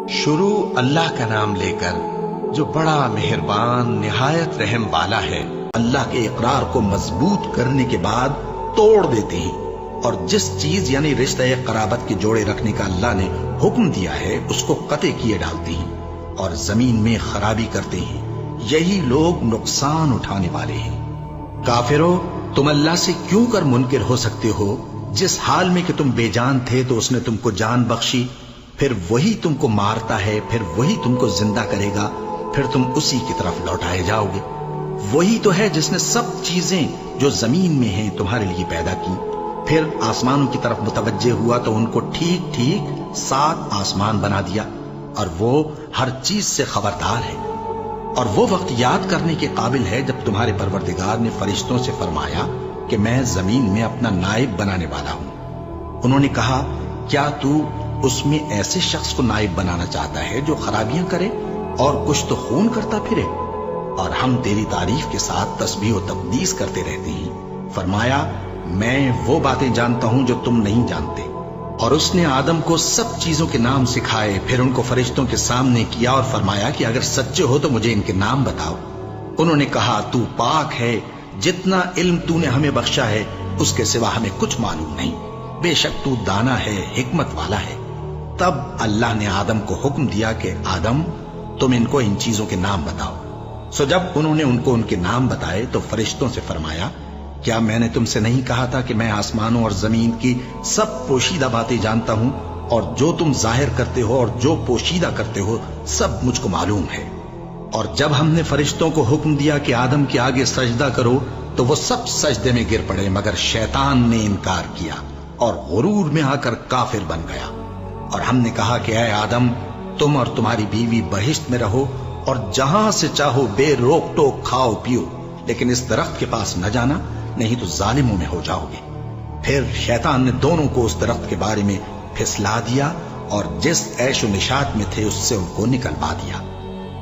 شروع اللہ کا نام لے کر جو بڑا مہربان نہایت رحم والا ہے۔ اللہ کے اقرار کو مضبوط کرنے کے بعد توڑ دیتے ہیں، اور جس چیز یعنی رشتہ قرابت کے جوڑے رکھنے کا اللہ نے حکم دیا ہے اس کو قطع کیے ڈالتے ہیں اور زمین میں خرابی کرتے ہیں۔ یہی لوگ نقصان اٹھانے والے ہیں۔ کافرو، تم اللہ سے کیوں کر منکر ہو سکتے ہو؟ جس حال میں کہ تم بے جان تھے تو اس نے تم کو جان بخشی، پھر وہی تم کو مارتا ہے، پھر وہی تم کو زندہ کرے گا، پھر تم اسی کی طرف لوٹائے جاؤ گے۔ وہی تو ہے جس نے سب چیزیں جو زمین میں ہیں تمہارے لیے پیدا کی، پھر آسمانوں کی طرف متوجہ ہوا تو ان کو ٹھیک ٹھیک 7 آسمان بنا دیا، اور وہ ہر چیز سے خبردار ہے۔ اور وہ وقت یاد کرنے کے قابل ہے جب تمہارے پروردگار نے فرشتوں سے فرمایا کہ میں زمین میں اپنا نائب بنانے والا ہوں۔ انہوں نے کہا، کیا تو اس میں ایسے شخص کو نائب بنانا چاہتا ہے جو خرابیاں کرے اور کچھ تو خون کرتا پھرے؟ اور ہم تیری تعریف کے ساتھ تسبیح و تقدیس کرتے رہتے ہیں۔ فرمایا، میں وہ باتیں جانتا ہوں جو تم نہیں جانتے۔ اور اس نے آدم کو سب چیزوں کے نام سکھائے، پھر ان کو فرشتوں کے سامنے کیا اور فرمایا کہ اگر سچے ہو تو مجھے ان کے نام بتاؤ۔ انہوں نے کہا، تو پاک ہے، جتنا علم تو نے ہمیں بخشا ہے اس کے سوا ہمیں کچھ معلوم نہیں، بے شک تو دانا ہے، حکمت والا ہے۔ تب اللہ نے آدم کو حکم دیا کہ آدم، تم ان کو ان چیزوں کے نام بتاؤ۔ سو جب انہوں نے ان کو ان کے نام بتائے تو فرشتوں سے فرمایا، کیا میں نے تم سے نہیں کہا تھا کہ میں آسمانوں اور زمین کی سب پوشیدہ باتیں جانتا ہوں، اور جو تم ظاہر کرتے ہو اور جو پوشیدہ کرتے ہو سب مجھ کو معلوم ہے۔ اور جب ہم نے فرشتوں کو حکم دیا کہ آدم کے آگے سجدہ کرو تو وہ سب سجدے میں گر پڑے، مگر شیطان نے انکار کیا اور غرور میں آ کر کافر بن گیا۔ اور ہم نے کہا کہ اے آدم، تم اور تمہاری بیوی بہشت میں رہو اور جہاں سے چاہو بے روک ٹوک کھاؤ پیو، لیکن اس درخت کے پاس نہ جانا، نہیں تو ظالموں میں ہو جاؤ گے۔ پھر شیطان نے دونوں کو اس درخت کے بارے میں پھسلا دیا اور جس عیش و نشاط میں تھے اس سے ان کو نکلوا دیا۔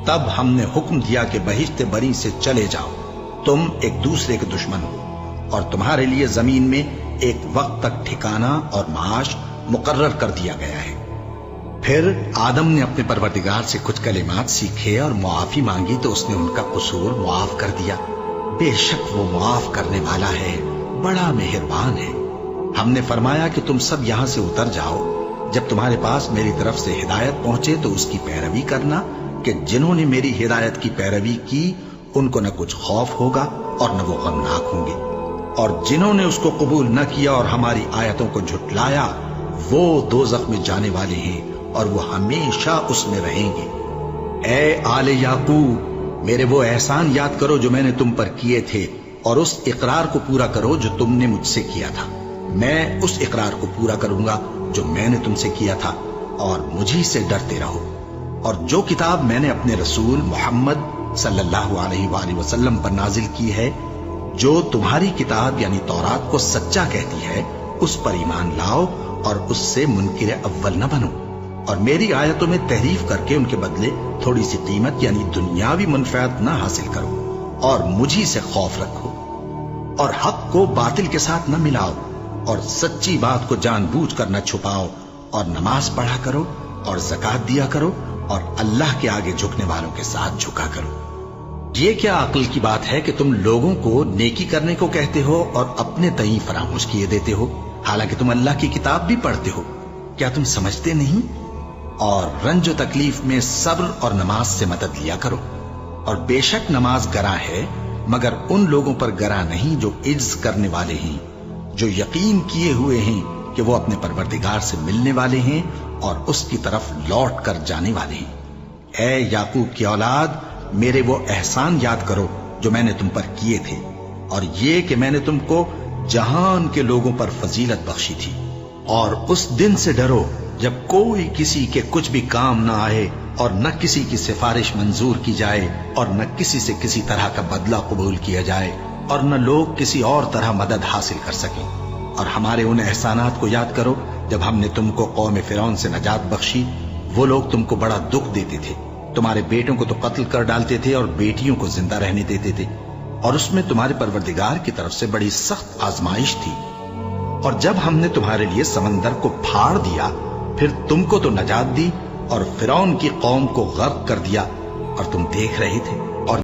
تب ہم نے حکم دیا کہ بہشت بری سے چلے جاؤ، تم ایک دوسرے کے دشمن ہو، اور تمہارے لیے زمین میں ایک وقت تک ٹھکانہ اور معاش مقرر کر دیا گیا ہے۔ پھر آدم نے اپنے پروردگار سے کچھ کلمات سیکھے اور معافی مانگی تو اس نے ان کا قصور معاف کر دیا۔ بے شک وہ معاف کرنے والا ہے، بڑا مہربان ہے۔ ہم نے فرمایا کہ تم سب یہاں سے اتر جاؤ، جب تمہارے پاس میری طرف سے ہدایت پہنچے تو اس کی پیروی کرنا، کہ جنہوں نے میری ہدایت کی پیروی کی ان کو نہ کچھ خوف ہوگا اور نہ وہ غمناک ہوں گے، اور جنہوں نے اس کو قبول نہ کیا اور ہماری آیتوں کو جھٹلایا وہ دوزخ میں جانے والے ہیں اور وہ ہمیشہ اس میں رہیں گے۔ اے آل یعقوب، میرے وہ احسان یاد کرو جو میں نے تم پر کیے تھے، اور اس اقرار کو پورا کرو جو تم نے مجھ سے کیا تھا۔ میں اس اقرار کو پورا کروں گا جو میں نے تم سے کیا تھا، اور مجھی سے ڈرتے رہو۔ اور جو کتاب میں نے اپنے رسول محمد صلی اللہ علیہ وآلہ وسلم پر نازل کی ہے، جو تمہاری کتاب یعنی تورات کو سچا کہتی ہے، اس پر ایمان لاؤ اور اس سے منکر اول نہ بنو، اور میری آیتوں میں تحریف کر کے ان کے بدلے تھوڑی سی قیمت یعنی دنیاوی منفعت نہ حاصل کرو، اور مجھی سے خوف رکھو، اور حق کو باطل کے ساتھ نہ ملاؤ، اور سچی بات کو جان بوجھ کر نہ چھپاؤ، اور نماز پڑھا کرو اور زکوٰۃ دیا کرو، اور اللہ کے آگے جھکنے والوں کے ساتھ جھکا کرو۔ یہ کیا عقل کی بات ہے کہ تم لوگوں کو نیکی کرنے کو کہتے ہو اور اپنے تئیں فراموش کیے دیتے ہو، حالانکہ تم اللہ کی کتاب بھی پڑھتے ہو؟ کیا تم سمجھتے نہیں؟ اور رنج و تکلیف میں صبر اور نماز سے مدد لیا کرو، اور بے شک نماز گراں ہے، مگر ان لوگوں پر گراں نہیں جو عجز کرنے والے ہیں، جو یقین کیے ہوئے ہیں کہ وہ اپنے پروردگار سے ملنے والے ہیں اور اس کی طرف لوٹ کر جانے والے ہیں۔ اے یعقوب کی اولاد، میرے وہ احسان یاد کرو جو میں نے تم پر کیے تھے، اور یہ کہ میں نے تم کو جہان کے لوگوں پر فضیلت بخشی تھی۔ اور اس دن سے ڈرو جب کوئی کسی کے کچھ بھی کام نہ آئے، اور نہ کسی کی سفارش منظور کی جائے، اور نہ کسی سے کسی طرح کا بدلہ قبول کیا جائے، اور نہ لوگ کسی اور طرح مدد حاصل کر سکیں۔ اور ہمارے ان احسانات کو یاد کرو جب ہم نے تم کو قوم فرعون سے نجات بخشی۔ وہ لوگ تم کو بڑا دکھ دیتے تھے، تمہارے بیٹوں کو تو قتل کر ڈالتے تھے اور بیٹیوں کو زندہ رہنے دیتے تھے، اور اس میں تمہارے پروردگار کی طرف سے بڑی سخت آزمائش تھی۔ اور جب ہم نے تمہارے لیے سمندر کو پھاڑ دیا، پھر تم کو تو نجات دی، اور فرعون کی قوم کو غرق کر دیا اور تم دیکھ رہے تھے. اور